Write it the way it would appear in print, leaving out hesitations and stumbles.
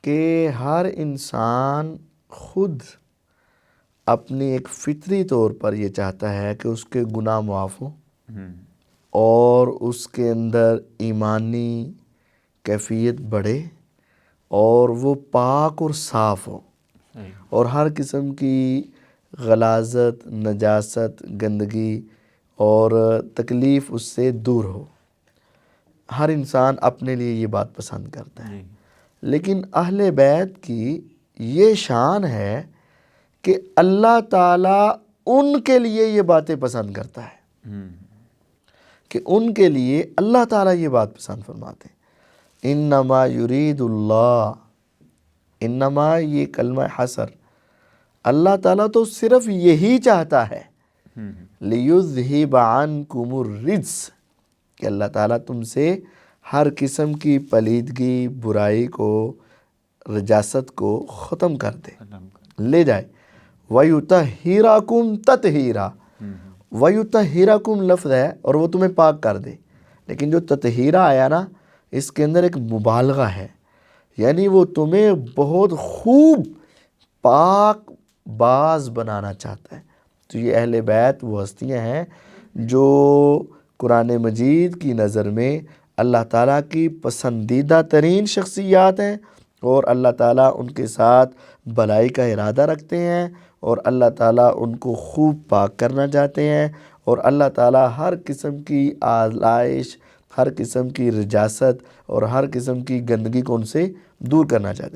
کہ ہر انسان خود اپنی ایک فطری طور پر یہ چاہتا ہے کہ اس کے گناہ معاف ہوں اور اس کے اندر ایمانی کیفیت بڑھے اور وہ پاک اور صاف ہو اور ہر قسم کی غلاظت، نجاست، گندگی اور تکلیف اس سے دور ہو۔ ہر انسان اپنے لیے یہ بات پسند کرتا ہے، لیکن اہل بیت کی یہ شان ہے کہ اللہ تعالیٰ ان کے لیے یہ باتیں پسند کرتا ہے، کہ ان کے لیے اللہ تعالیٰ یہ بات پسند فرماتے ہیں۔ انما یرید اللہ، انما یہ کلمہ حصر، اللہ تعالیٰ تو صرف یہی چاہتا ہے لیذہب عنکم الرجس، کہ اللہ تعالیٰ تم سے ہر قسم کی پلیدگی، برائی کو، رجاست کو ختم کر دے، لے جائے۔ وَيُطَهِّرَكُمْ تَطْهِيرًا، وَيُطَهِّرَكُمْ لفظ ہے اور وہ تمہیں پاک کر دے، لیکن جو تطہیرہ آیا نا اس کے اندر ایک مبالغہ ہے، یعنی وہ تمہیں بہت خوب پاک باز بنانا چاہتا ہے۔ تو یہ اہل بیت وہ ہستیاں ہیں جو قرآن مجید کی نظر میں اللہ تعالیٰ کی پسندیدہ ترین شخصیات ہیں، اور اللہ تعالیٰ ان کے ساتھ بھلائی کا ارادہ رکھتے ہیں، اور اللہ تعالیٰ ان کو خوب پاک کرنا چاہتے ہیں، اور اللہ تعالیٰ ہر قسم کی آلائش، ہر قسم کی رجاست اور ہر قسم کی گندگی کو ان سے دور کرنا چاہتے ہیں۔